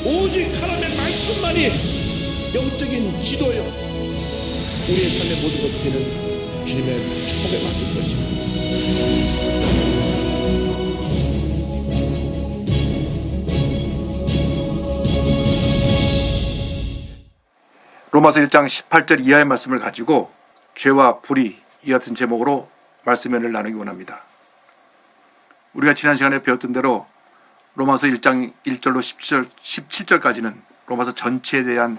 오직 하나님의 말씀만이 영적인 지도요, 우리의 삶의 모든 것이 되는 주님의 축복의 말씀인 것입니다. 로마서 1장 18절 이하의 말씀을 가지고 죄와 불의 이 같은 제목으로 말씀을 나누기 원합니다. 우리가 지난 시간에 배웠던 대로 로마서 1장 1절로 17절까지는 로마서 전체에 대한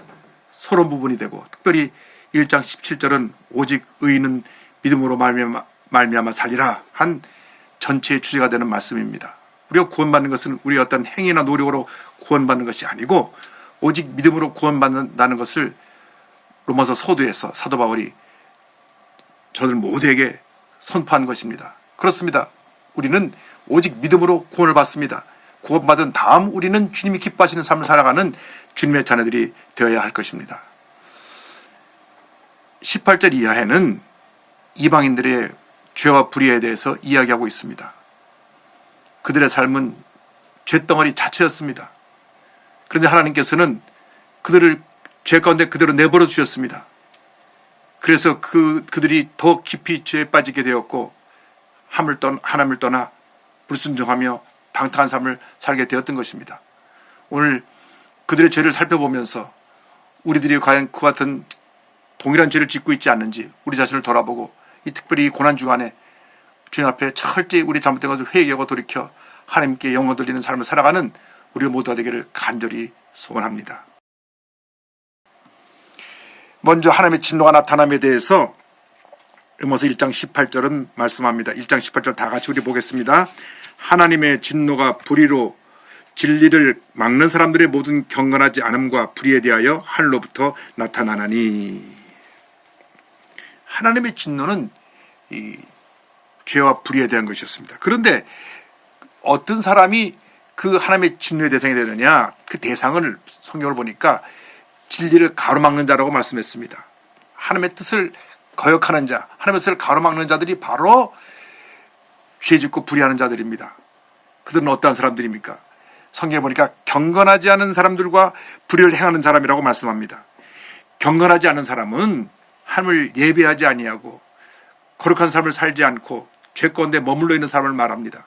서론 부분이 되고, 특별히 1장 17절은 오직 의인은 믿음으로 말미암아 살리라 한 전체의 주제가 되는 말씀입니다. 우리가 구원받는 것은 우리의 어떤 행위나 노력으로 구원받는 것이 아니고 오직 믿음으로 구원받는다는 것을 로마서 서두에서 사도 바울이 저들 모두에게 선포한 것입니다. 그렇습니다. 우리는 오직 믿음으로 구원을 받습니다. 구원받은 다음 우리는 주님이 기뻐하시는 삶을 살아가는 주님의 자녀들이 되어야 할 것입니다. 18절 이하에는 이방인들의 죄와 불의에 대해서 이야기하고 있습니다. 그들의 삶은 죄덩어리 자체였습니다. 그런데 하나님께서는 그들을 죄 가운데 그대로 내버려 주셨습니다. 그래서 그들이 더 깊이 죄에 빠지게 되었고 하나님을 떠나 불순종하며 방탕한 삶을 살게 되었던 것입니다. 오늘 그들의 죄를 살펴보면서 우리들이 과연 그 같은 동일한 죄를 짓고 있지 않는지 우리 자신을 돌아보고, 이 특별히 이 고난 주간에 주님 앞에 철저히 우리 잘못된 것을 회개하고 돌이켜 하나님께 영광 돌리는 삶을 살아가는 우리 모두가 되기를 간절히 소원합니다. 먼저 하나님의 진노가 나타남에 대해서 로마서 1장 18절은 말씀합니다. 1장 18절 다 같이 우리 보겠습니다. 하나님의 진노가 불의로 진리를 막는 사람들의 모든 경건하지 않음과 불의에 대하여 하늘로부터 나타나나니. 하나님의 진노는 이 죄와 불의에 대한 것이었습니다. 그런데 어떤 사람이 그 하나님의 진노의 대상이 되느냐, 그 대상을 성경을 보니까 진리를 가로막는 자라고 말씀했습니다. 하나님의 뜻을 거역하는 자, 하나님의 뜻을 가로막는 자들이 바로 죄짓고 불의하는 자들입니다. 그들은 어떠한 사람들입니까? 성경에 보니까 경건하지 않은 사람들과 불의를 행하는 사람이라고 말씀합니다. 경건하지 않은 사람은 하나님을 예배하지 아니하고 거룩한 삶을 살지 않고 죄 가운데 머물러 있는 사람을 말합니다.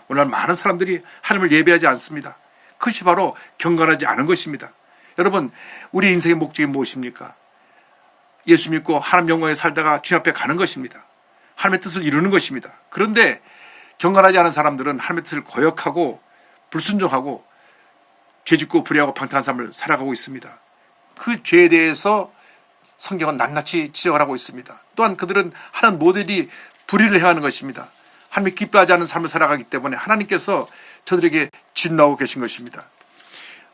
오늘 많은 사람들이 하나님을 예배하지 않습니다. 그것이 바로 경건하지 않은 것입니다. 여러분, 우리 인생의 목적이 무엇입니까? 예수 믿고 하나님 영광에 살다가 주님 앞에 가는 것입니다. 하나님의 뜻을 이루는 것입니다. 그런데 경건하지 않은 사람들은 하나님의 뜻을 거역하고 불순종하고 죄짓고 불의하고 방탕한 삶을 살아가고 있습니다. 그 죄에 대해서 성경은 낱낱이 지적을 하고 있습니다. 또한 그들은 하는 모델이 불의를 행하는 것입니다. 하나님이 기뻐하지 않는 삶을 살아가기 때문에 하나님께서 저들에게 진노하고 계신 것입니다.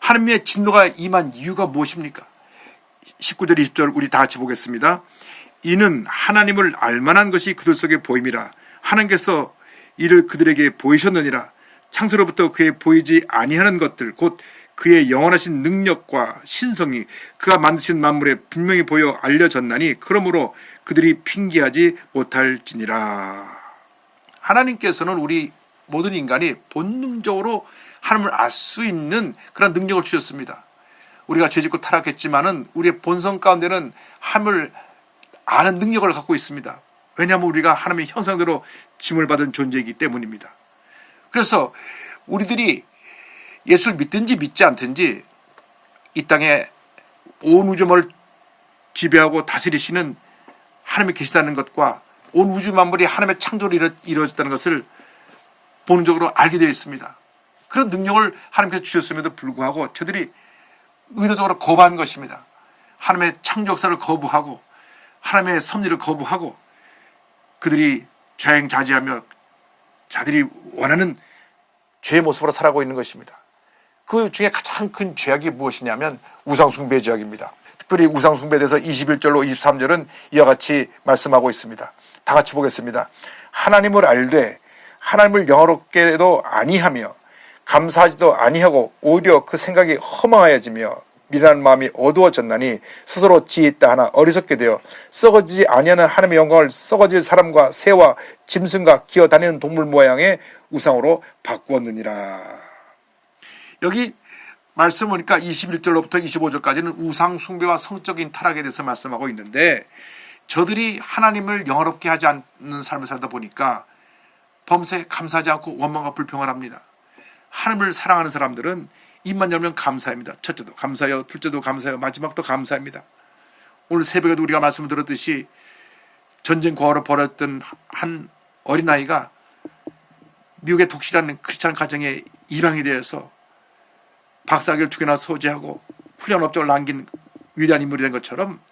하나님의 진노가 임한 이유가 무엇입니까? 19절 20절 우리 다 같이 보겠습니다. 이는 하나님을 알만한 것이 그들 속에 보임이라. 하나님께서 이를 그들에게 보이셨느니라. 창세로부터 그의 보이지 아니하는 것들 곧 그의 영원하신 능력과 신성이 그가 만드신 만물에 분명히 보여 알려졌나니 그러므로 그들이 핑계하지 못할지니라. 하나님께서는 우리 모든 인간이 본능적으로 하나님을 알 수 있는 그런 능력을 주셨습니다. 우리가 죄짓고 타락했지만은 우리의 본성 가운데는 하나님을 아는 능력을 갖고 있습니다. 왜냐하면 우리가 하나님의 형상대로 짐을 받은 존재이기 때문입니다. 그래서 우리들이 예수를 믿든지 믿지 않든지 이 땅에 온 우주를 지배하고 다스리시는 하나님이 계시다는 것과 온 우주 만물이 하나님의 창조로 이루어졌다는 것을 본능적으로 알게 되어 있습니다. 그런 능력을 하나님께서 주셨음에도 불구하고 저들이 의도적으로 거부한 것입니다. 하나님의 창조 역사를 거부하고 하나님의 섭리를 거부하고 그들이 자행자지하며 자들이 원하는 죄의 모습으로 살아가고 있는 것입니다. 그 중에 가장 큰 죄악이 무엇이냐면 우상숭배의 죄악입니다. 특별히 우상숭배에 대해서 21절로 23절은 이와 같이 말씀하고 있습니다. 다 같이 보겠습니다. 하나님을 알되 하나님을 영화롭게도 아니하며 감사하지도 아니하고 오히려 그 생각이 허망하여지며 미련한 마음이 어두워졌나니 스스로 지혜있다 하나 어리석게 되어 썩어지지 아니하는 하나님의 영광을 썩어질 사람과 새와 짐승과 기어다니는 동물 모양의 우상으로 바꾸었느니라. 여기 말씀 보니까 21절로부터 25절까지는 우상 숭배와 성적인 타락에 대해서 말씀하고 있는데, 저들이 하나님을 영화롭게 하지 않는 삶을 살다 보니까 범사에 감사하지 않고 원망과 불평을 합니다. 하나님을 사랑하는 사람들은 입만 열면 감사합니다. 첫째도 감사해요, 둘째도 감사해요, 마지막도 감사합니다. 오늘 새벽에도 우리가 말씀을 들었듯이 전쟁 고아로 벌었던 한 어린아이가 미국의 독실한 크리스찬 가정에 입양이 되어서 박사학위를 2개나 소지하고 훌륭한 업적을 남긴 위대한 인물이 된 것처럼,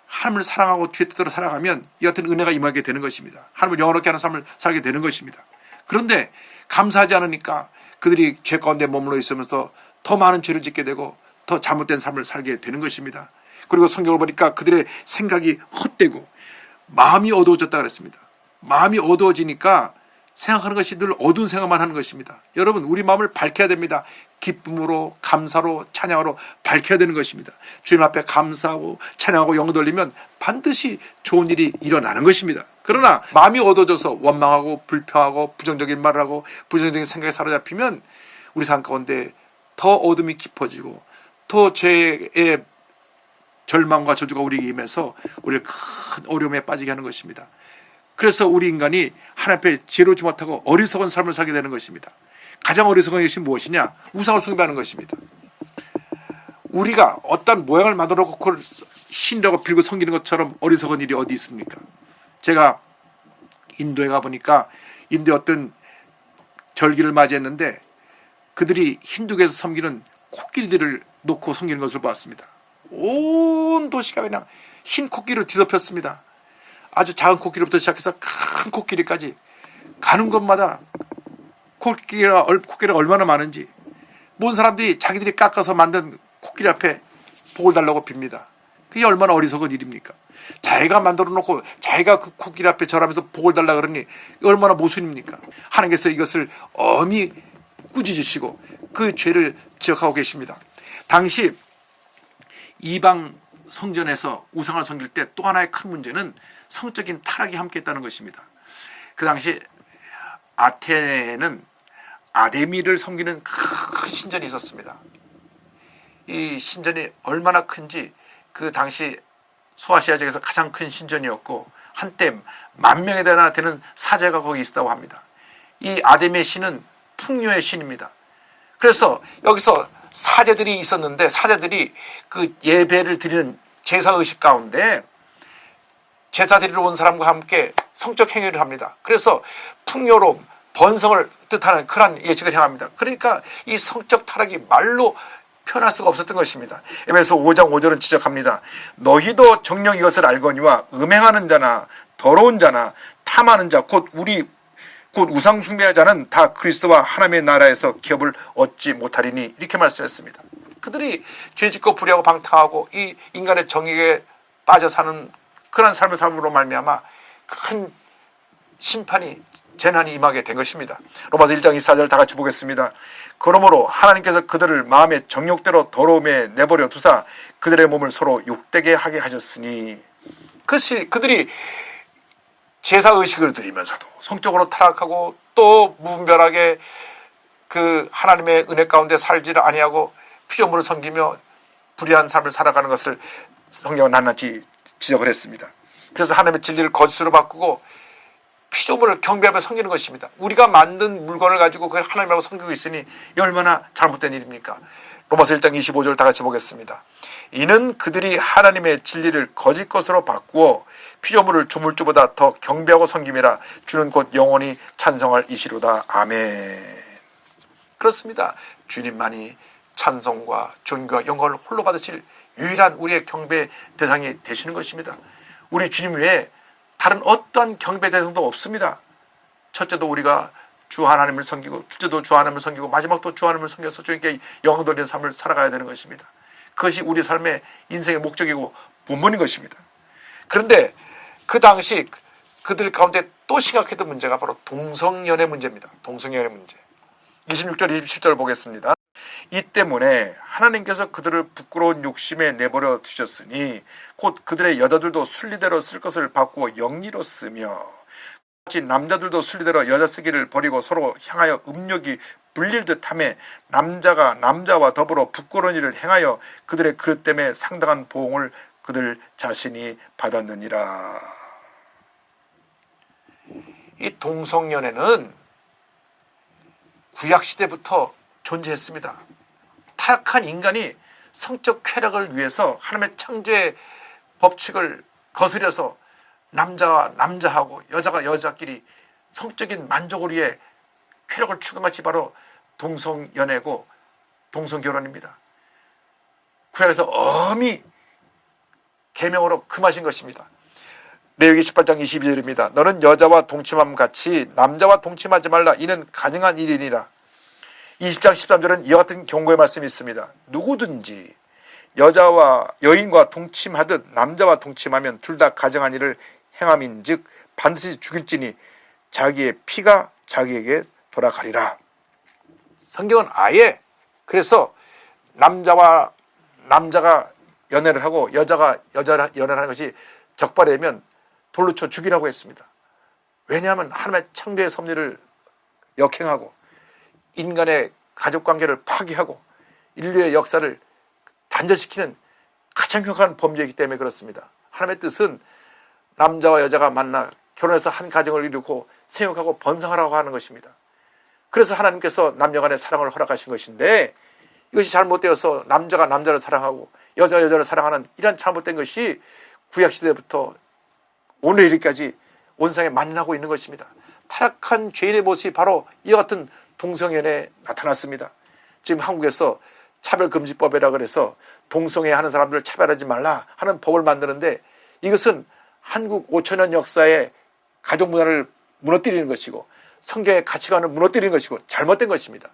하나님을 사랑하고 뒤에 뜻대로 살아가면 이 같은 은혜가 임하게 되는 것입니다. 하나님을 영원롭게 하는 삶을 살게 되는 것입니다. 그런데 감사하지 않으니까 그들이 죄 가운데 머물러 있으면서 더 많은 죄를 짓게 되고 더 잘못된 삶을 살게 되는 것입니다. 그리고 성경을 보니까 그들의 생각이 헛되고 마음이 어두워졌다 그랬습니다. 마음이 어두워지니까 생각하는 것이 늘 어두운 생각만 하는 것입니다. 여러분, 우리 마음을 밝혀야 됩니다. 기쁨으로, 감사로, 찬양으로 밝혀야 되는 것입니다. 주님 앞에 감사하고 찬양하고 영을 돌리면 반드시 좋은 일이 일어나는 것입니다. 그러나 마음이 어두워져서 원망하고 불평하고 부정적인 말을 하고 부정적인 생각에 사로잡히면 우리 삶 가운데 더 어둠이 깊어지고 더 죄의 절망과 저주가 우리에게 임해서 우리를 큰 어려움에 빠지게 하는 것입니다. 그래서 우리 인간이 하나님 앞에 지혜롭지 못하고 어리석은 삶을 살게 되는 것입니다. 가장 어리석은 것이 무엇이냐? 우상을 숭배하는 것입니다. 우리가 어떤 모양을 만들어 놓고 그걸 신이라고 빌고 섬기는 것처럼 어리석은 일이 어디 있습니까? 제가 인도에 가보니까 인도의 어떤 절기를 맞이했는데 그들이 힌두교에서 섬기는 코끼리들을 놓고 섬기는 것을 보았습니다. 온 도시가 그냥 흰 코끼리로 뒤덮였습니다. 아주 작은 코끼리부터 시작해서 큰 코끼리까지 가는 곳마다 코끼리가 얼마나 많은지, 모든 사람들이 자기들이 깎아서 만든 코끼리 앞에 복을 달라고 빕니다. 그게 얼마나 어리석은 일입니까? 자기가 만들어 놓고 자기가 그 코끼리 앞에 절하면서 복을 달라 그러니 얼마나 모순입니까? 하나님께서 이것을 엄히 꾸짖으시고 그 죄를 지적하고 계십니다. 당시 이방 성전에서 우상을 섬길 때 또 하나의 큰 문제는 성적인 타락이 함께했다는 것입니다. 그 당시 아테네에는 아데미를 섬기는 큰 신전이 있었습니다. 이 신전이 얼마나 큰지 그 당시 소아시아 지역에서 가장 큰 신전이었고 한때 10,000명에 되는 사제가 거기 있었다고 합니다. 이 아데미 신은 풍요의 신입니다. 그래서 여기서 사제들이 있었는데 사제들이 그 예배를 드리는 제사의식 가운데 제사 드리러 온 사람과 함께 성적 행위를 합니다. 그래서 풍요로움, 번성을 뜻하는 그런 예측을 향합니다. 그러니까 이 성적 타락이 말로 표현할 수가 없었던 것입니다. 에베소 5장 5절은 지적합니다. 너희도 정녕 이것을 알거니와 음행하는 자나 더러운 자나 탐하는 자 곧 우상 숭배하는 자는 다 그리스도와 하나님의 나라에서 기업을 얻지 못하리니, 이렇게 말씀했습니다. 그들이 죄짓고 불의하고 방탕하고 이 인간의 정의에 빠져 사는 그런 삶을 삶으로 말미암아 큰 심판이, 재난이 임하게 된 것입니다. 로마서 1장 24절 다 같이 보겠습니다. 그러므로 하나님께서 그들을 마음의 정욕대로 더러움에 내버려 두사 그들의 몸을 서로 욕되게 하게 하셨으니, 그들이 제사의식을 드리면서도 성적으로 타락하고 또 무분별하게 그 하나님의 은혜 가운데 살지를 아니하고 피조물을 섬기며 불의한 삶을 살아가는 것을 성경은 낱낱이 지적을 했습니다. 그래서 하나님의 진리를 거짓으로 바꾸고 피조물을 경배하며 섬기는 것입니다. 우리가 만든 물건을 가지고 그걸 하나님하고 섬기고 있으니 이 얼마나 잘못된 일입니까? 로마서 1장 25절 다 같이 보겠습니다. 이는 그들이 하나님의 진리를 거짓 것으로 바꾸어 피조물을 주물주보다 더 경배하고 섬김이라 주는 곧 영원히 찬송할 이시로다. 아멘. 그렇습니다. 주님만이 찬송과 존귀와 영광을 홀로 받으실 유일한 우리의 경배 대상이 되시는 것입니다. 우리 주님 외에 다른 어떠한 경배 대상도 없습니다. 첫째도 우리가 주 하나님을 섬기고, 둘째도 주 하나님을 섬기고, 마지막도 주 하나님을 섬겨서 주님께 영광 돌리는 삶을 살아가야 되는 것입니다. 그것이 우리 삶의 인생의 목적이고 본문인 것입니다. 그런데 그 당시 그들 가운데 또 심각했던 문제가 바로 동성연애 문제입니다. 동성연애 문제. 26절 27절을 보겠습니다. 이 때문에 하나님께서 그들을 부끄러운 욕심에 내버려 두셨으니 곧 그들의 여자들도 순리대로 쓸 것을 바꾸어 영리로 쓰며 같이 남자들도 순리대로 여자 쓰기를 버리고 서로 향하여 음욕이 불릴 듯하며 남자가 남자와 더불어 부끄러운 일을 행하여 그들의 그릇 때문에 상당한 보응을 그들 자신이 받았느니라. 이 동성연애는 구약시대부터 존재했습니다. 타락한 인간이 성적 쾌락을 위해서 하나님의 창조의 법칙을 거스려서 남자와 남자하고 여자가 여자끼리 성적인 만족을 위해 쾌락을 추구한 것이 바로 동성연애고 동성결혼입니다. 구약에서 엄히 계명으로 금하신 것입니다. 레위기 18장 22절입니다. 너는 여자와 동침함 같이 남자와 동침하지 말라. 이는 가증한 일이니라. 20장 13절은 이와 같은 경고의 말씀이 있습니다. 누구든지 여인과 동침하듯 남자와 동침하면 둘 다 가증한 일을 행함인즉 반드시 죽일지니 자기의 피가 자기에게 돌아가리라. 성경은 아예 그래서 남자와 남자가 연애를 하고 여자가 여자를 연애를 하는 것이 적발되면 돌로 쳐 죽이라고 했습니다. 왜냐하면 하나님의 창조의 섭리를 역행하고 인간의 가족관계를 파괴하고 인류의 역사를 단절시키는 가장 흉악한 범죄이기 때문에 그렇습니다. 하나님의 뜻은 남자와 여자가 만나 결혼해서 한 가정을 이루고 생육하고 번성하라고 하는 것입니다. 그래서 하나님께서 남녀 간의 사랑을 허락하신 것인데 이것이 잘못되어서 남자가 남자를 사랑하고 여자가 여자를 사랑하는 이런 잘못된 것이 구약시대부터 오늘 이르기까지 온 세상에 만나고 있는 것입니다. 타락한 죄인의 모습이 바로 이와 같은 동성연애에 나타났습니다. 지금 한국에서 차별금지법이라 그래서 동성애 하는 사람들을 차별하지 말라 하는 법을 만드는데 이것은 한국 5천년 역사의 가족 문화를 무너뜨리는 것이고 성경의 가치관을 무너뜨리는 것이고 잘못된 것입니다.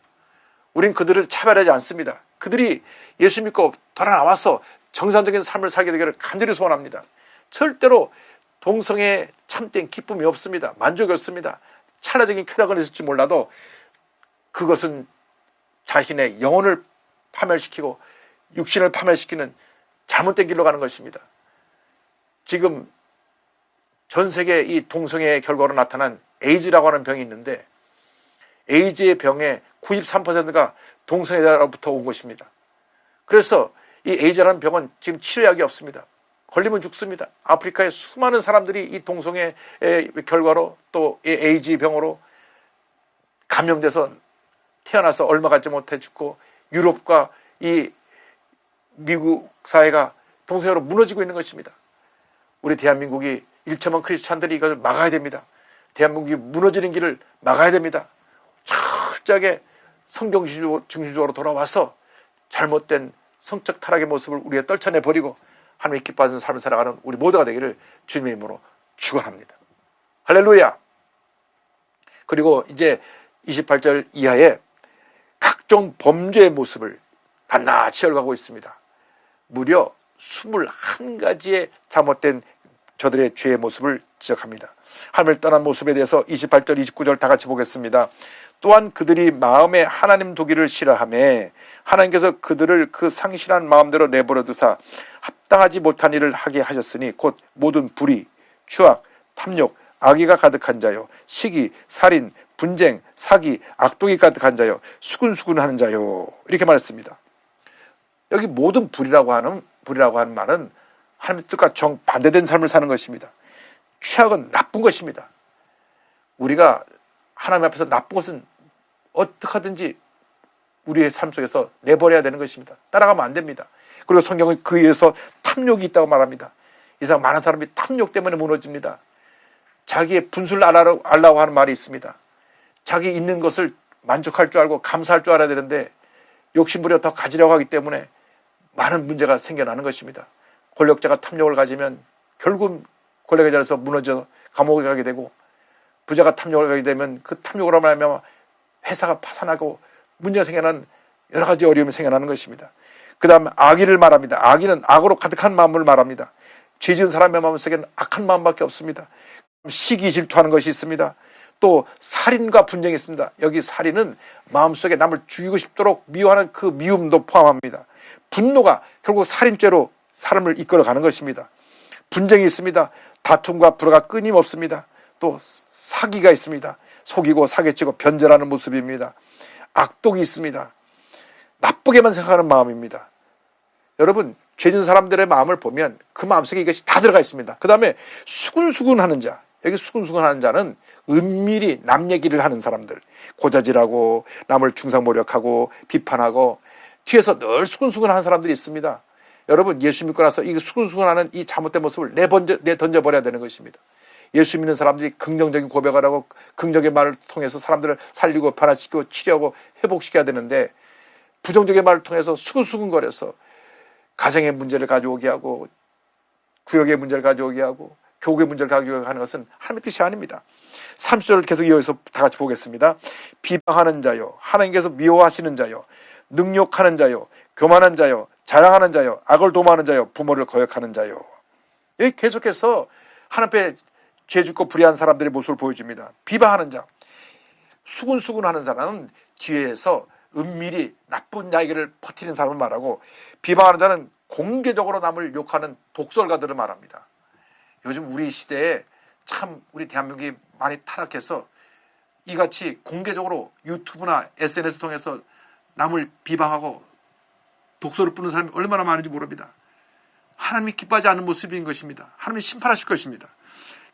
우린 그들을 차별하지 않습니다. 그들이 예수 믿고 돌아 나와서 정상적인 삶을 살게 되기를 간절히 소원합니다. 절대로 동성애에 참된 기쁨이 없습니다. 만족이 없습니다. 찰나적인 쾌락은 있을지 몰라도 그것은 자신의 영혼을 파멸시키고 육신을 파멸시키는 잘못된 길로 가는 것입니다. 지금 전 세계 이 동성애의 결과로 나타난 에이즈라고 하는 병이 있는데 에이즈의 병의 93%가 동성애자로부터 온 것입니다. 그래서 이 에이즈라는 병은 지금 치료약이 없습니다. 걸리면 죽습니다. 아프리카의 수많은 사람들이 이 동성애의 결과로 또 이 에이즈 병으로 감염돼서 태어나서 얼마 가지 못해 죽고 유럽과 이 미국 사회가 동성애로 무너지고 있는 것입니다. 우리 대한민국이 1천만 크리스찬들이 이것을 막아야 됩니다. 대한민국이 무너지는 길을 막아야 됩니다. 철저하게 성경 중심적으로 돌아와서 잘못된 성적 타락의 모습을 우리가 떨쳐내버리고 하나님의 기뻐하는 삶을 살아가는 우리 모두가 되기를 주님의 이름으로 축원합니다. 할렐루야. 그리고 이제 28절 이하에 각종 범죄의 모습을 낱낱이 열거하고 있습니다. 무려 21가지의 잘못된 저들의 죄의 모습을 지적합니다. 하나님을 떠난 모습에 대해서 28절 29절 다 같이 보겠습니다. 또한 그들이 마음에 하나님 두기를 싫어하며 하나님께서 그들을 그 상실한 마음대로 내버려 두사 합당하지 못한 일을 하게 하셨으니 곧 모든 불의, 추악, 탐욕, 악의가 가득한 자요, 시기, 살인, 분쟁, 사기, 악독이 가득한 자요, 수군수군하는 자요, 이렇게 말했습니다. 여기 모든 불이라고 하는 말은 하나님의 뜻과 정반대된 삶을 사는 것입니다. 취악은 나쁜 것입니다. 우리가 하나님 앞에서 나쁜 것은 어떻게 하든지 우리의 삶 속에서 내버려야 되는 것입니다. 따라가면 안 됩니다. 그리고 성경은 그에 의해서 탐욕이 있다고 말합니다. 이 세상 많은 사람이 탐욕 때문에 무너집니다. 자기의 분수를 알라고 하는 말이 있습니다. 자기 있는 것을 만족할 줄 알고 감사할 줄 알아야 되는데 욕심부려 더 가지려고 하기 때문에 많은 문제가 생겨나는 것입니다. 권력자가 탐욕을 가지면 결국 권력의 자리에서 무너져 감옥에 가게 되고, 부자가 탐욕을 가게 되면 그 탐욕으로 말하면 회사가 파산하고 문제가 생겨나는 여러 가지 어려움이 생겨나는 것입니다. 그 다음 악의를 말합니다. 악의는 악으로 가득한 마음을 말합니다. 죄 지은 사람의 마음속에는 악한 마음밖에 없습니다. 시기 질투하는 것이 있습니다. 또 살인과 분쟁이 있습니다. 여기 살인은 마음속에 남을 죽이고 싶도록 미워하는 그 미움도 포함합니다. 분노가 결국 살인죄로 사람을 이끌어가는 것입니다. 분쟁이 있습니다. 다툼과 불화가 끊임없습니다. 또 사기가 있습니다. 속이고 사기치고 변절하는 모습입니다. 악독이 있습니다. 나쁘게만 생각하는 마음입니다. 여러분, 죄진 사람들의 마음을 보면 그 마음속에 이것이 다 들어가 있습니다. 그 다음에 수군수군하는 자, 여기 수군수군하는 자는 은밀히 남 얘기를 하는 사람들, 고자질하고 남을 중상모략하고 비판하고 뒤에서 늘 수군수군하는 사람들이 있습니다. 여러분, 예수 믿고 나서 이 수군수군하는 이 잘못된 모습을 내던져버려야 되는 것입니다. 예수 믿는 사람들이 긍정적인 고백을 하고 긍정적인 말을 통해서 사람들을 살리고 변화시키고 치료하고 회복시켜야 되는데, 부정적인 말을 통해서 수근수근거려서 가정의 문제를 가져오게 하고 구역의 문제를 가져오게 하고 교국의 문제를 가져오게 하는 것은 하나님의 뜻이 아닙니다. 30절을 계속 이어서 다 같이 보겠습니다. 비방하는 자요, 하나님께서 미워하시는 자요, 능욕하는 자요, 교만한 자요, 자랑하는 자요, 악을 도모하는 자요, 부모를 거역하는 자요. 여기 계속해서 하나님 앞에 죄 짓고 불의한 사람들의 모습을 보여줍니다. 비방하는 자, 수군수군하는 사람은 뒤에서 은밀히 나쁜 이야기를 퍼뜨리는 사람을 말하고, 비방하는 자는 공개적으로 남을 욕하는 독설가들을 말합니다. 요즘 우리 시대에 참 우리 대한민국이 많이 타락해서 이같이 공개적으로 유튜브나 SNS 통해서 남을 비방하고 독설을 뿌는 사람이 얼마나 많은지 모릅니다. 하나님이 기뻐하지 않는 모습인 것입니다. 하나님이 심판하실 것입니다.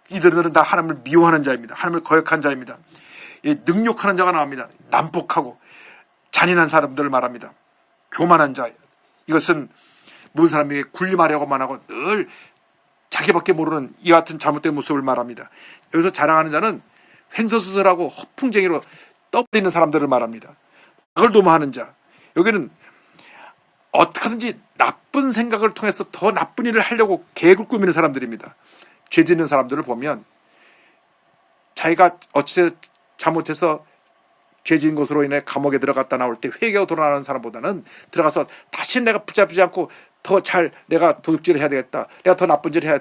이들은 다 하나님을 미워하는 자입니다. 하나님을 거역한 자입니다. 능욕하는 자가 나옵니다. 난폭하고 잔인한 사람들을 말합니다. 교만한 자, 이것은 모든 사람에게 군림하려고만 하고 늘 자기밖에 모르는 이 같은 잘못된 모습을 말합니다. 여기서 자랑하는 자는 횡설수설하고 허풍쟁이로 떠버리는 사람들을 말합니다. 악을 도모하는 자, 여기는 어떻게든지 나쁜 생각을 통해서 더 나쁜 일을 하려고 계획을 꾸미는 사람들입니다. 죄 짓는 사람들을 보면 자기가 어찌 잘못해서 죄 지은 것으로 인해 감옥에 들어갔다 나올 때 회개하고 돌아나는 사람보다는 들어가서 다시 내가 붙잡히지 않고 더 잘 내가 도둑질을 해야 되겠다, 내가 더 나쁜 짓을 해야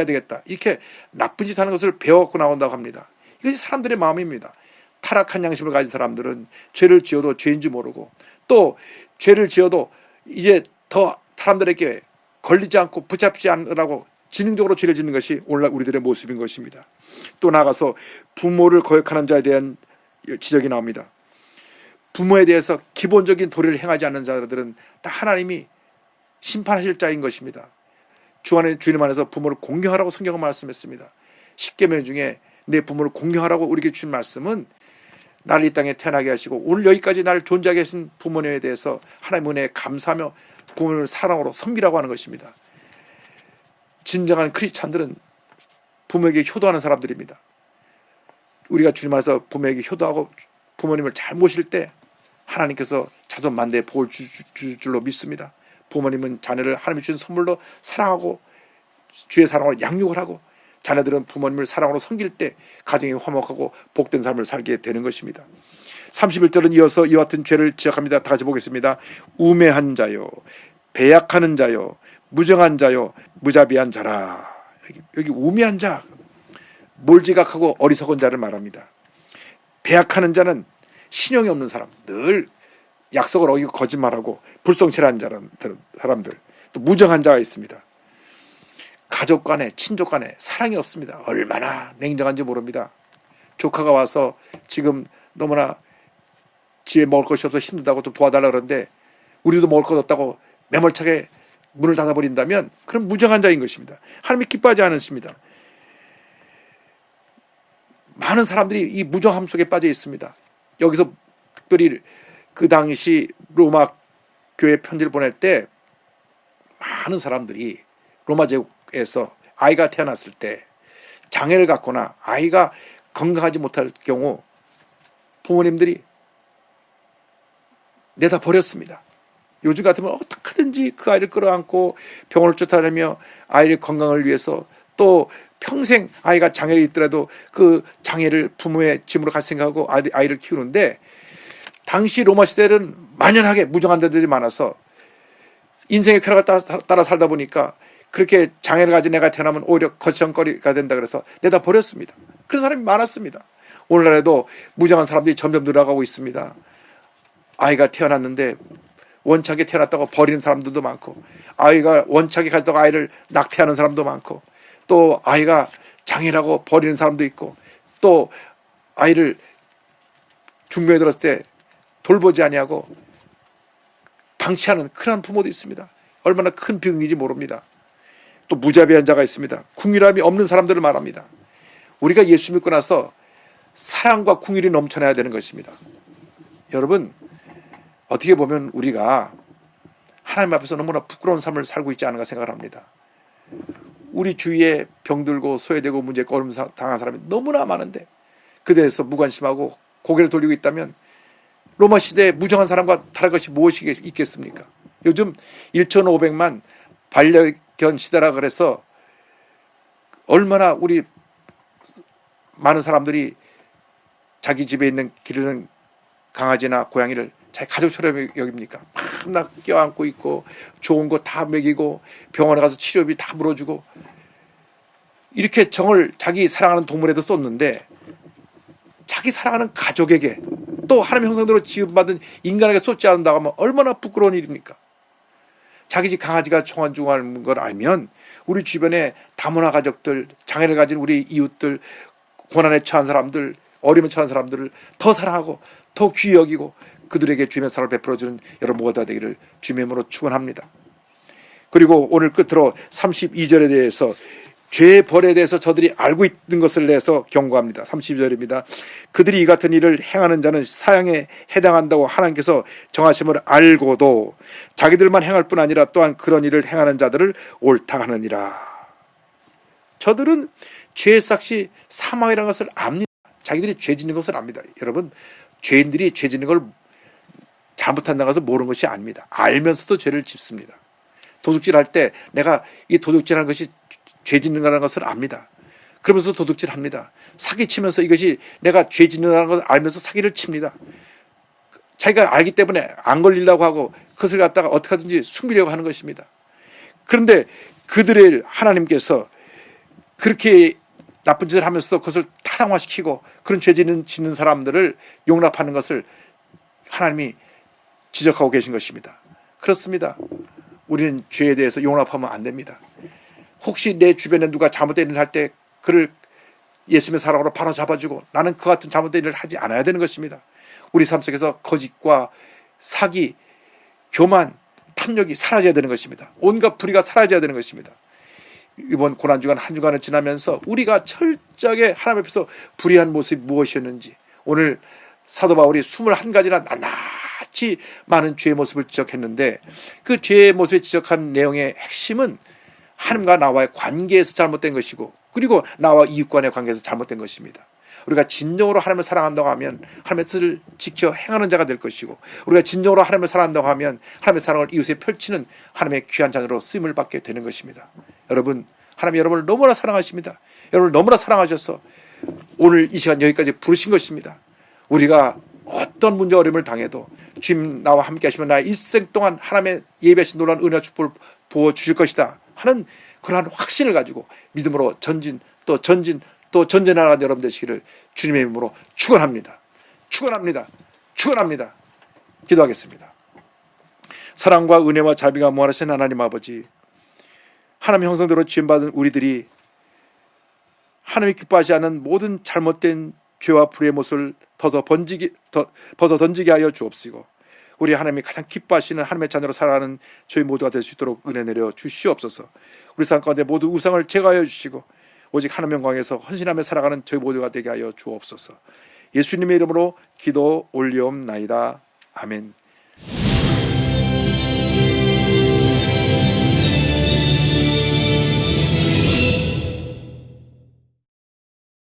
되겠다, 이렇게 나쁜 짓 하는 것을 배워갖고 나온다고 합니다. 이것이 사람들의 마음입니다. 타락한 양심을 가진 사람들은 죄를 지어도 죄인지 모르고, 또 죄를 지어도 이제 더 사람들에게 걸리지 않고 붙잡히지 않으라고 지능적으로 죄를 짓는 것이 오늘날 우리들의 모습인 것입니다. 또 나아가서 부모를 거역하는 자에 대한 지적이 나옵니다. 부모에 대해서 기본적인 도리를 행하지 않는 자들은 다 하나님이 심판하실 자인 것입니다. 주님 안에서 부모를 공경하라고 성경은 말씀했습니다. 10계명 중에 내 부모를 공경하라고 우리에게 주신 말씀은 나를 이 땅에 태어나게 하시고 오늘 여기까지 나를 존재하게 하신 부모님에 대해서 하나님의 은혜에 감사하며 부모님을 사랑으로 섬기라고 하는 것입니다. 진정한 크리스찬들은 부모에게 효도하는 사람들입니다. 우리가 주님 안에서 부모에게 효도하고 부모님을 잘 모실 때 하나님께서 자손만대의 복을 줄 줄로 믿습니다. 부모님은 자녀를 하나님이 주신 선물로 사랑하고 주의 사랑으로 양육을 하고, 자녀들은 부모님을 사랑으로 섬길 때 가정이 화목하고 복된 삶을 살게 되는 것입니다. 31절은 이어서 이와 같은 죄를 지적합니다. 다 같이 보겠습니다. 우매한 자요, 배약하는 자요, 무정한 자요, 무자비한 자라. 여기 우매한 자, 몰지각하고 어리석은 자를 말합니다. 배약하는 자는 신용이 없는 사람, 늘 약속을 어기고 거짓말하고 불성실한 사람들. 또 무정한 자가 있습니다. 가족 간에 친족 간에 사랑이 없습니다. 얼마나 냉정한지 모릅니다. 조카가 와서 지금 너무나 집에 먹을 것이 없어서 힘들다고 좀 도와달라 그러는데 우리도 먹을 것 없다고 매몰차게 문을 닫아버린다면 그럼 무정한 자인 것입니다. 하나님이 기뻐하지 않으십니다. 많은 사람들이 이 무정함 속에 빠져 있습니다. 여기서 특별히 그 당시 로마 교회 편지를 보낼 때 많은 사람들이 로마 제국에서 아이가 태어났을 때 장애를 갖거나 아이가 건강하지 못할 경우 부모님들이 내다 버렸습니다. 요즘 같으면 어떻게든지 그 아이를 끌어안고 병원을 쫓아다니며 아이의 건강을 위해서, 또 평생 아이가 장애가 있더라도 그 장애를 부모의 짐으로 갈 생각하고 아이를 키우는데, 당시 로마 시대는 만연하게 무정한 자들이 많아서 인생의 쾌락을 따라 살다 보니까 그렇게 장애를 가진 애가 태어나면 오히려 거시장거리가 된다 그래서 내다 버렸습니다. 그런 사람이 많았습니다. 오늘날에도 무정한 사람들이 점점 늘어가고 있습니다. 아이가 태어났는데 원착에 태어났다고 버리는 사람들도 많고, 아이가 원착에 가졌다고 아이를 낙태하는 사람도 많고, 또 아이가 장애라고 버리는 사람도 있고, 또 아이를 중병에 들었을 때 돌보지 아니하고 방치하는 큰한 부모도 있습니다. 얼마나 큰 병인지 모릅니다. 또 무자비한 자가 있습니다. 궁휼함이 없는 사람들을 말합니다. 우리가 예수 믿고 나서 사랑과 궁휼이 넘쳐나야 되는 것입니다. 여러분, 어떻게 보면 우리가 하나님 앞에서 너무나 부끄러운 삶을 살고 있지 않은가 생각을 합니다. 우리 주위에 병들고 소외되고 문제 꼬름 당한 사람이 너무나 많은데 그에 대해서 무관심하고 고개를 돌리고 있다면 로마 시대에 무정한 사람과 다른 것이 무엇이 있겠습니까? 요즘 1,500만 반려견 시대라 그래서 얼마나 우리 많은 사람들이 자기 집에 있는 기르는 강아지나 고양이를 자기 가족처럼 여깁니까? 막 껴안고 있고 좋은 거 다 먹이고 병원에 가서 치료비 다 물어주고 이렇게 정을 자기 사랑하는 동물에도 쏟는데 자기 사랑하는 가족에게 또 하나님의 형상대로 지음받은 인간에게 쏟지 않는다고 하면 얼마나 부끄러운 일입니까? 자기 집 강아지가 총알중하는 걸 알면 우리 주변에 다문화 가족들, 장애를 가진 우리 이웃들, 고난에 처한 사람들, 어려움에 처한 사람들을 더 사랑하고 더 귀히 여기고 그들에게 주님의 사랑을 베풀어주는 여러분 모두가 되기를 주님의 이름으로 축원합니다. 그리고 오늘 끝으로 32절에 대해서 죄의 벌에 대해서 저들이 알고 있는 것을 내서 경고합니다. 32절입니다. 그들이 이 같은 일을 행하는 자는 사형에 해당한다고 하나님께서 정하심을 알고도 자기들만 행할 뿐 아니라 또한 그런 일을 행하는 자들을 옳다 하느니라. 저들은 죄의 삭시 사망이라는 것을 압니다. 자기들이 죄 짓는 것을 압니다. 여러분, 죄인들이 죄 짓는 걸 잘못한다고 해서 모르는 것이 아닙니다. 알면서도 죄를 짓습니다. 도둑질 할 때 내가 이 도둑질하는 것이 죄 짓는다는 것을 압니다. 그러면서 도둑질 합니다. 사기치면서 이것이 내가 죄 짓는다는 것을 알면서 사기를 칩니다. 자기가 알기 때문에 안 걸리려고 하고 그것을 갖다가 어떻게 하든지 숨기려고 하는 것입니다. 그런데 그들을 하나님께서 그렇게 나쁜 짓을 하면서도 그것을 타당화시키고 그런 죄 짓는 사람들을 용납하는 것을 하나님이 지적하고 계신 것입니다. 그렇습니다. 우리는 죄에 대해서 용납하면 안 됩니다. 혹시 내 주변에 누가 잘못된 일을 할 때 그를 예수님의 사랑으로 바로 잡아주고 나는 그 같은 잘못된 일을 하지 않아야 되는 것입니다. 우리 삶 속에서 거짓과 사기, 교만, 탐욕이 사라져야 되는 것입니다. 온갖 불의가 사라져야 되는 것입니다. 이번 고난주간 한 주간을 지나면서 우리가 철저하게 하나님 앞에서 불의한 모습이 무엇이었는지 오늘 사도 바울이 21가지나 낱낱이 많은 죄의 모습을 지적했는데 그 죄의 모습을 지적한 내용의 핵심은 하나님과 나와의 관계에서 잘못된 것이고 그리고 나와 이웃 간의 관계에서 잘못된 것입니다. 우리가 진정으로 하나님을 사랑한다고 하면 하나님의 뜻을 지켜 행하는 자가 될 것이고 우리가 진정으로 하나님을 사랑한다고 하면 하나님의 사랑을 이웃에 펼치는 하나님의 귀한 자녀로 쓰임을 받게 되는 것입니다. 여러분, 하나님이 여러분을 너무나 사랑하십니다. 여러분을 너무나 사랑하셔서 오늘 이 시간 여기까지 부르신 것입니다. 우리가 어떤 문제 어려움을 당해도 주님 나와 함께 하시면 나의 일생 동안 하나님의 예배하신 놀라운 은혜와 축복을 부어주실 것이다 하는 그러한 확신을 가지고 믿음으로 전진 또 전진하는 여러분 되시기를 주님의 이름으로 축원합니다. 축원합니다. 축원합니다. 기도하겠습니다. 사랑과 은혜와 자비가 무한하신 하나님 아버지, 하나님의 형상대로 지음받은 우리들이 하나님이 기뻐하지 않는 모든 잘못된 죄와 불의의 모습을 벗어 던지게 하여 주옵시고 우리 하나님이 가장 기뻐하시는 하나님의 자녀로 살아가는 저희 모두가 될 수 있도록 은혜 내려 주시옵소서. 우리 삶 가운데 모두 우상을 제거하여 주시고 오직 하나님 영광에서 헌신하며 살아가는 저희 모두가 되게 하여 주옵소서. 예수님의 이름으로 기도 올리옵나이다. 아멘.